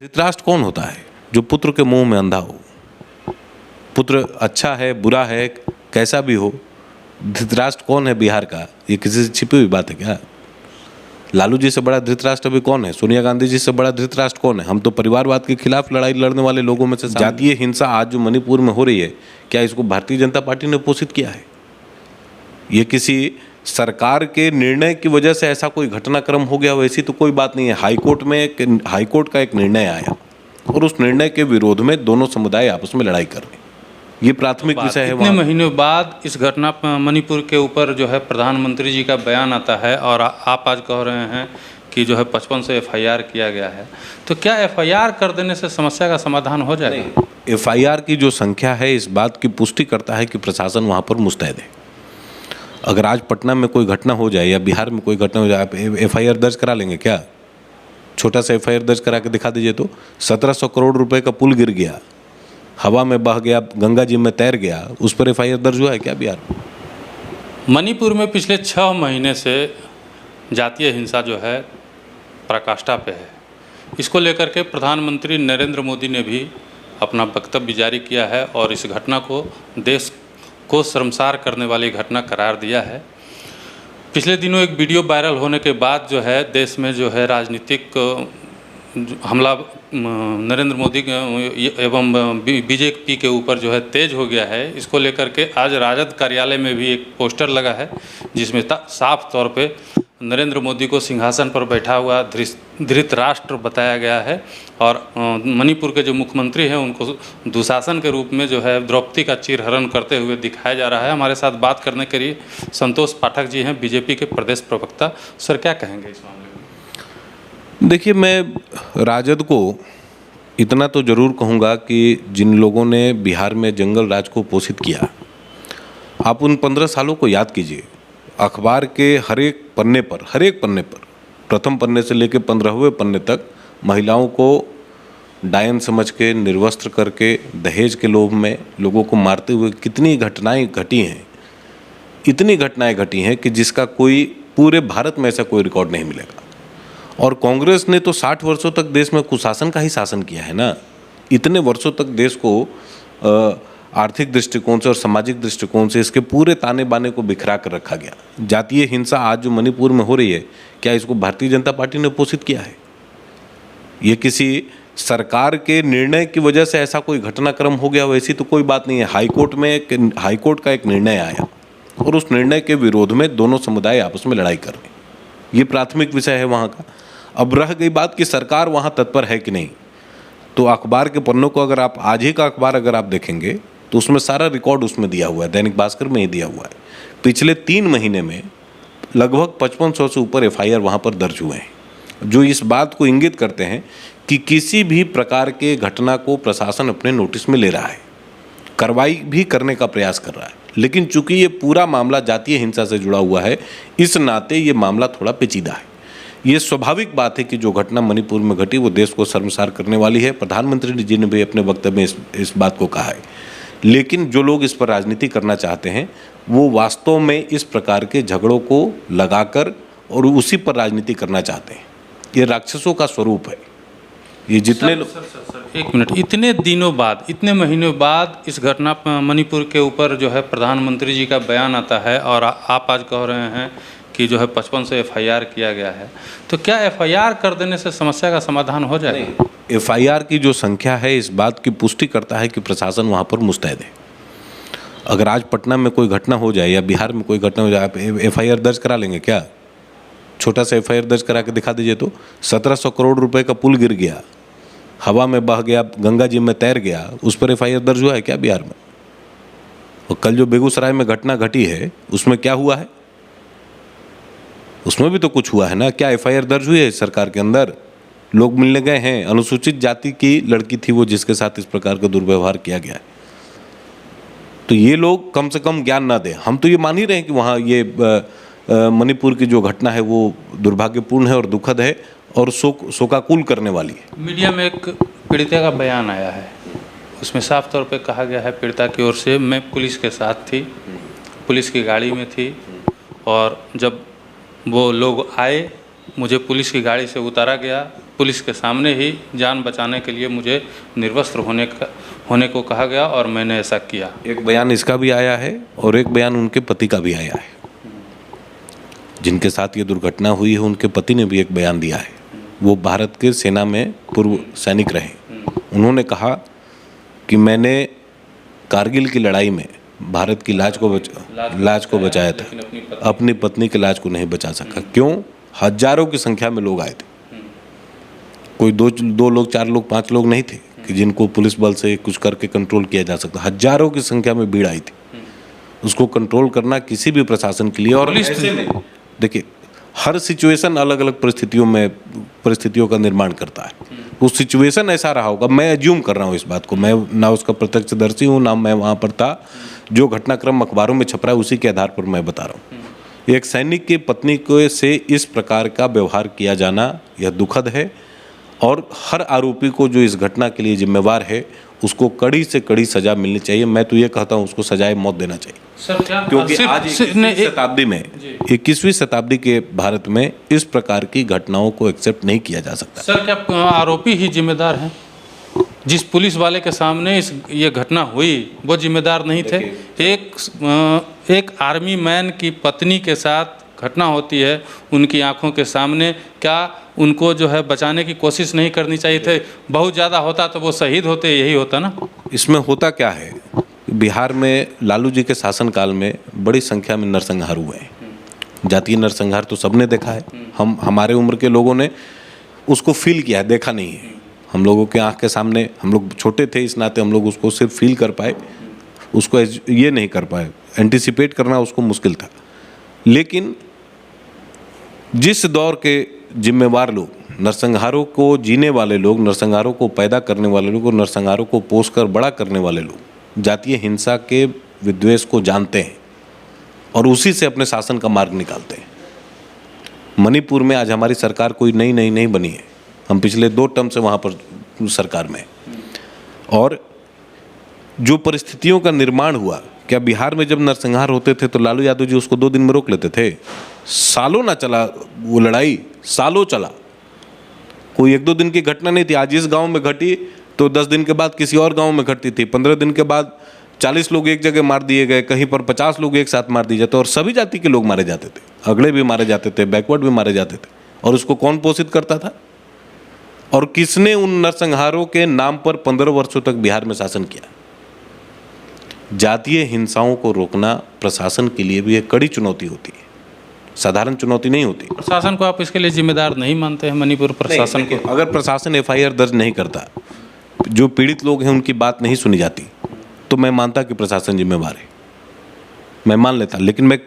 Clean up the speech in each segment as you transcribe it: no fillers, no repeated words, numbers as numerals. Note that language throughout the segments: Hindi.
धृतराष्ट्र कौन होता है जो पुत्र के मुंह में अंधा हो? पुत्र अच्छा है बुरा है कैसा भी हो, धृतराष्ट्र कौन है बिहार का? ये किसी से छिपी हुई बात है क्या? लालू जी से बड़ा धृतराष्ट्र अभी कौन है? सोनिया गांधी जी से बड़ा धृतराष्ट्र कौन है? हम तो परिवारवाद के खिलाफ लड़ाई लड़ने वाले लोगों में से। जातीय हिंसा आज जो मणिपुर में हो रही है, क्या इसको भारतीय जनता पार्टी ने पोषित किया है? ये किसी सरकार के निर्णय की वजह से ऐसा कोई घटनाक्रम हो गया वैसी तो कोई बात नहीं है। हाईकोर्ट का एक निर्णय आया और उस निर्णय के विरोध में दोनों समुदाय आपस में लड़ाई कर रहे हैं। ये प्राथमिक विषय है। इतने महीनों बाद इस घटना मणिपुर के ऊपर जो है प्रधानमंत्री जी का बयान आता है और आप आज कह रहे हैं कि जो है 55 से FIR किया गया है, तो क्या FIR कर देने से समस्या का समाधान हो जाएगा? FIR की जो संख्या है इस बात की पुष्टि करता है कि प्रशासन वहाँ पर मुस्तैद है। अगर आज पटना में कोई घटना हो जाए या बिहार में कोई घटना हो जाए, आप FIR दर्ज करा लेंगे क्या? छोटा सा FIR दर्ज करा के दिखा दीजिए तो। 1700 करोड़ रुपए का पुल गिर गया, हवा में बह गया, गंगा जी में तैर गया, उस पर FIR दर्ज हुआ है क्या बिहार में? मणिपुर में पिछले 6 महीने से जातीय हिंसा जो है पराकाष्ठा पे है। इसको लेकर के प्रधानमंत्री नरेंद्र मोदी ने भी अपना वक्तव्य जारी किया है और इस घटना को देश को शर्मसार करने वाली घटना करार दिया है। पिछले दिनों एक वीडियो वायरल होने के बाद जो है देश में जो है राजनीतिक हमला नरेंद्र मोदी एवं BJP के ऊपर जो है तेज हो गया है। इसको लेकर के आज राजद कार्यालय में भी एक पोस्टर लगा है जिसमें साफ तौर पे नरेंद्र मोदी को सिंहासन पर बैठा हुआ धृतराष्ट्र बताया गया है और मणिपुर के जो मुख्यमंत्री हैं उनको दुशासन के रूप में जो है द्रौपदी का चीरहरण करते हुए दिखाया जा रहा है। हमारे साथ बात करने के लिए संतोष पाठक जी हैं, BJP के प्रदेश प्रवक्ता। सर, क्या कहेंगे इस मामले में? देखिए, मैं राजद को इतना तो ज़रूर कहूँगा कि जिन लोगों ने बिहार में जंगल राज को पोषित किया, आप उन 15 सालों को याद कीजिए। अखबार के हर एक पन्ने पर प्रथम पन्ने से लेकर 15वें पन्ने तक महिलाओं को डायन समझ के निर्वस्त्र करके दहेज के लोभ में लोगों को मारते हुए कितनी घटनाएं घटी हैं, इतनी घटनाएं घटी हैं कि जिसका कोई पूरे भारत में ऐसा कोई रिकॉर्ड नहीं मिलेगा। और कांग्रेस ने तो 60 वर्षों तक देश में कुशासन का ही शासन किया है ना। इतने वर्षों तक देश को आर्थिक दृष्टिकोण से और सामाजिक दृष्टिकोण से इसके पूरे ताने बाने को बिखरा कर रखा गया। जातीय हिंसा आज जो मणिपुर में हो रही है, क्या इसको भारतीय जनता पार्टी ने पोषित किया है? ये किसी सरकार के निर्णय की वजह से ऐसा कोई घटनाक्रम हो गया वैसी तो कोई बात नहीं है। हाईकोर्ट का एक निर्णय आया और उस निर्णय के विरोध में दोनों समुदाय आपस में लड़ाई कर रहे हैं। ये प्राथमिक विषय है वहाँ का। अब रह गई बात कि सरकार वहाँ तत्पर है कि नहीं, तो अखबार के पन्नों को अगर आप आज ही का अखबार अगर आप देखेंगे तो उसमें सारा रिकॉर्ड उसमें दिया हुआ है, दैनिक भास्कर में ही दिया हुआ है। पिछले 3 महीने में लगभग 5500 से ऊपर FIR वहाँ पर दर्ज हुए हैं, जो इस बात को इंगित करते हैं कि किसी भी प्रकार के घटना को प्रशासन अपने नोटिस में ले रहा है, कार्रवाई भी करने का प्रयास कर रहा है। लेकिन चूंकि ये पूरा मामला जातीय हिंसा से जुड़ा हुआ है, इस नाते ये मामला थोड़ा पेचीदा है। ये स्वाभाविक बात है कि जो घटना मणिपुर में घटी वो देश को शर्मसार करने वाली है। प्रधानमंत्री जी ने भी अपने वक्तव्य में इस बात को कहा है। लेकिन जो लोग इस पर राजनीति करना चाहते हैं वो वास्तव में इस प्रकार के झगड़ों को लगाकर और उसी पर राजनीति करना चाहते हैं। ये राक्षसों का स्वरूप है। ये जितने सर, एक मिनट, इतने दिनों बाद, इतने महीनों बाद इस घटना मणिपुर के ऊपर जो है प्रधानमंत्री जी का बयान आता है और आप आज कह रहे हैं कि जो है 55 से FIR किया गया है, तो क्या FIR कर देने से समस्या का समाधान हो जाएगा? FIR की जो संख्या है इस बात की पुष्टि करता है कि प्रशासन वहाँ पर मुस्तैद है। अगर आज पटना में कोई घटना हो जाए या बिहार में कोई घटना हो जाए, आप FIR दर्ज करा लेंगे क्या? छोटा सा FIR दर्ज करा के दिखा दीजिए तो। 1700 करोड़ रुपए का पुल गिर गया, हवा में बह गया, गंगा जी में तैर गया, उस पर FIR दर्ज हुआ है क्या बिहार में? और कल जो बेगूसराय में घटना घटी है उसमें क्या हुआ है? उसमें भी तो कुछ हुआ है ना। क्या FIR दर्ज हुई है सरकार के अंदर? लोग मिलने गए हैं, अनुसूचित जाति की लड़की थी वो जिसके साथ इस प्रकार का दुर्व्यवहार किया गया है। तो ये लोग कम से कम ज्ञान ना दें। हम तो ये मान ही रहे हैं कि वहाँ ये मणिपुर की जो घटना है वो दुर्भाग्यपूर्ण है और दुखद है और शोकाकुल करने वाली है। मीडिया में एक पीड़िता का बयान आया है, उसमें साफ तौर पे कहा गया है पीड़िता की ओर से, मैं पुलिस के साथ थी, पुलिस की गाड़ी में थी और जब वो लोग आए मुझे पुलिस की गाड़ी से उतारा गया पुलिस के सामने ही जान बचाने के लिए मुझे निर्वस्त्र होने को कहा गया और मैंने ऐसा किया। एक बयान इसका भी आया है और एक बयान उनके पति का भी आया है। जिनके साथ ये दुर्घटना हुई है उनके पति ने भी एक बयान दिया है। वो भारत के सेना में पूर्व सैनिक रहे। उन्होंने कहा कि मैंने कारगिल की लड़ाई में भारत की लाज को बचाया था, अपनी पत्नी की लाज को नहीं बचा सका। क्यों? हजारों की संख्या में लोग आए थे। कोई दो लोग, 4 लोग, 5 लोग नहीं थे कि जिनको पुलिस बल से कुछ करके कंट्रोल किया जा सकता। हजारों की संख्या में भीड़ आई थी। उसको कंट्रोल करना किसी भी प्रशासन के लिए, और ऐसे में देखिए हर सिचुएशन अलग अलग परिस्थितियों का निर्माण करता है। वो सिचुएशन ऐसा रहा होगा, मैं एज्यूम कर रहा हूँ इस बात को, मैं ना उसका प्रत्यक्षदर्शी हूँ ना मैं वहाँ पर था। जो घटनाक्रम अखबारों में छप रहा है उसी के आधार पर मैं बता रहा हूँ। एक सैनिक की पत्नी को से इस प्रकार का व्यवहार किया जाना यह दुखद है, और हर आरोपी को जो इस घटना के लिए जिम्मेवार है उसको कड़ी से कड़ी सजा मिलनी चाहिए। मैं तो ये कहता हूँ उसको सजाए मौत देना चाहिए। सर क्या क्योंकि आज 21वीं शताब्दी के भारत में इस प्रकार की घटनाओं को एक्सेप्ट नहीं किया जा सकता। सर क्या आरोपी ही जिम्मेदार हैं? जिस पुलिस वाले के सामने ये घटना हुई वो जिम्मेदार नहीं थे? एक आर्मी मैन की पत्नी के साथ घटना होती है उनकी आंखों के सामने, क्या उनको जो है बचाने की कोशिश नहीं करनी चाहिए थे? बहुत ज़्यादा होता तो वो शहीद होते, यही होता ना। इसमें होता क्या है, बिहार में लालू जी के शासनकाल में बड़ी संख्या में नरसंहार हुए हैं। जातीय नरसंहार तो सबने देखा है। हमारे उम्र के लोगों ने उसको फील किया है, देखा नहीं है। हम लोगों के आँख के सामने, हम लोग छोटे थे इस नाते हम लोग उसको सिर्फ फील कर पाए, उसको ये नहीं कर पाए, एंटिसिपेट करना उसको मुश्किल था। लेकिन जिस दौर के जिम्मेवार लोग, नरसंहारों को जीने वाले लोग, नरसंहारों को पैदा करने वाले लोग और नरसंहारों को पोस कर बड़ा करने वाले लोग जातीय हिंसा के विद्वेष को जानते हैं और उसी से अपने शासन का मार्ग निकालते हैं। मणिपुर में आज हमारी सरकार कोई नई नहीं बनी है। हम पिछले 2 टर्म से वहाँ पर सरकार में, और जो परिस्थितियों का निर्माण हुआ, क्या बिहार में जब नरसंहार होते थे तो लालू यादव जी उसको 2 दिन में रोक लेते थे? सालों ना चला वो लड़ाई, सालों चला। कोई 1-2 दिन की घटना नहीं थी। आज इस गांव में घटी तो 10 दिन के बाद किसी और गांव में घटती थी। 15 दिन के बाद 40 लोग एक जगह मार दिए गए, कहीं पर 50 लोग एक साथ मार दिए जाते, और सभी जाति के लोग मारे जाते थे। अगड़े भी मारे जाते थे, बैकवर्ड भी मारे जाते थे। और उसको कौन पोषित करता था? और किसने उन नरसंहारों के नाम पर 15 वर्षों तक बिहार में शासन किया? जातीय हिंसाओं को रोकना प्रशासन के लिए भी एक कड़ी चुनौती होती है, साधारण चुनौती नहीं होती। प्रशासन को आप इसके लिए जिम्मेदार नहीं मानते हैं? मणिपुर प्रशासन को अगर प्रशासन FIR दर्ज नहीं करता, जो पीड़ित लोग हैं उनकी बात नहीं सुनी जाती, तो मैं मानता कि प्रशासन जिम्मेवार है, मैं मान लेता। लेकिन मैं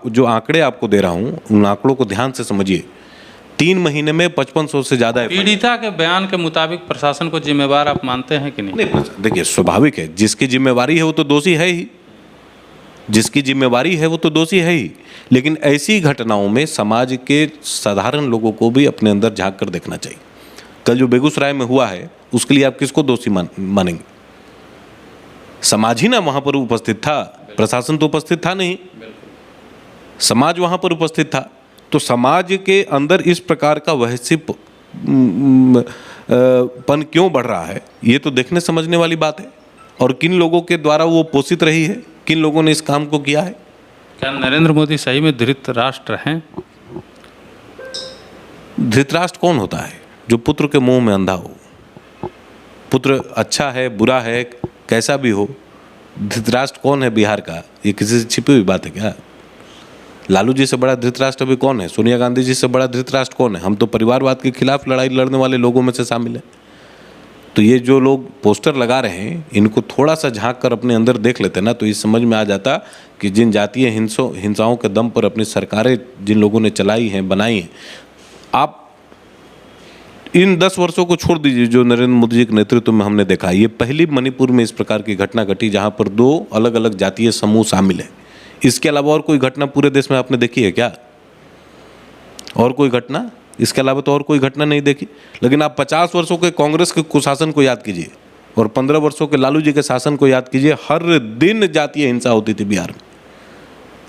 जो आंकड़े आपको दे रहा हूँ उन आंकड़ों को ध्यान से समझिए। 3 महीने में 5500 से ज़्यादा। पीड़िता के बयान के मुताबिक प्रशासन को जिम्मेवार आप मानते हैं कि नहीं? देखिए स्वाभाविक है, जिसकी जिम्मेवारी है वो तो दोषी है ही, जिसकी जिम्मेवारी है वो तो दोषी है ही। लेकिन ऐसी घटनाओं में समाज के साधारण लोगों को भी अपने अंदर झांक कर देखना चाहिए। कल जो बेगूसराय में हुआ है उसके लिए आप किसको दोषी मानेंगे? समाज ही ना वहाँ पर उपस्थित था, प्रशासन तो उपस्थित था नहीं, समाज वहाँ पर उपस्थित था। तो समाज के अंदर इस प्रकार का वहस्यपन क्यों बढ़ रहा है, ये तो देखने समझने वाली बात है। और किन लोगों के द्वारा वो पोषित रही है, किन लोगों ने इस काम को किया है। क्या नरेंद्र मोदी सही में धृतराष्ट्र हैं? धृतराष्ट्र कौन होता है? जो पुत्र के मुंह में अंधा हो। पुत्र अच्छा है, बुरा है, कैसा भी हो, धृतराष्ट्र कौन है बिहार का? ये किसी से छिपी हुई बात है क्या? लालू जी से बड़ा धृतराष्ट्र अभी कौन है? सोनिया गांधी जी से बड़ा धृतराष्ट्र कौन है? हम तो परिवारवाद के खिलाफ लड़ाई लड़ने वाले लोगों में से शामिल हैं। तो ये जो लोग पोस्टर लगा रहे हैं, इनको थोड़ा सा झांक कर अपने अंदर देख लेते ना, तो इस समझ में आ जाता कि जिन जातीय हिंसाओं के दम पर अपनी सरकारें जिन लोगों ने चलाई हैं, बनाई हैं, आप इन 10 वर्षों को छोड़ दीजिए जो नरेंद्र मोदी जी के नेतृत्व में हमने देखा। ये पहली मणिपुर में इस प्रकार की घटना घटी जहाँ पर 2 अलग अलग जातीय समूह शामिल हैं। इसके अलावा और कोई घटना पूरे देश में आपने देखी है क्या? और कोई घटना? इसके अलावा तो और कोई घटना नहीं देखी। लेकिन आप 50 वर्षों के कांग्रेस के कुशासन को याद कीजिए और 15 वर्षों के लालू जी के शासन को याद कीजिए। हर दिन जातीय हिंसा होती थी बिहार में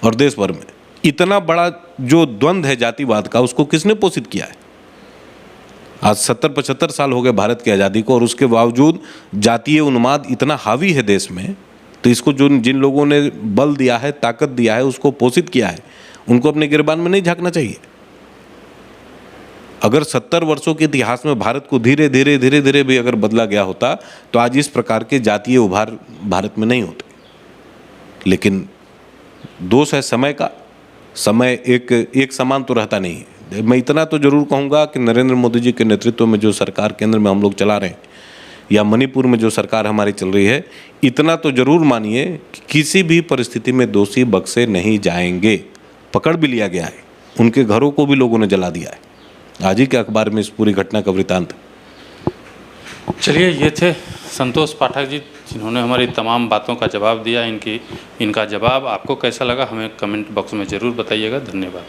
और देश भर में। इतना बड़ा जो द्वंद्व है जातिवाद का, उसको किसने पोषित किया है? आज 70-75 साल हो गए भारत की आज़ादी को, और उसके बावजूद जातीय उन्माद इतना हावी है देश में। तो इसको जिन लोगों ने बल दिया है, ताकत दिया है, उसको पोषित किया है, उनको अपने गिरबान में नहीं झांकना चाहिए। अगर 70 वर्षों के इतिहास में भारत को धीरे धीरे भी अगर बदला गया होता तो आज इस प्रकार के जातीय उभार भारत में नहीं होते। लेकिन दोष है समय का। समय एक समान तो रहता नहीं है। मैं इतना तो जरूर कहूँगा कि नरेंद्र मोदी जी के नेतृत्व में जो सरकार केंद्र में हम लोग चला रहे हैं, या मणिपुर में जो सरकार हमारी चल रही है, इतना तो जरूर मानिए कि किसी भी परिस्थिति में दोषी बख्शे नहीं जाएंगे। पकड़ भी लिया गया है, उनके घरों को भी लोगों ने जला दिया है। आज ही के अखबार में इस पूरी घटना का वृतांत। चलिए, ये थे संतोष पाठक जी, जिन्होंने हमारी तमाम बातों का जवाब दिया। इनका जवाब आपको कैसा लगा हमें कमेंट बॉक्स में ज़रूर बताइएगा। धन्यवाद।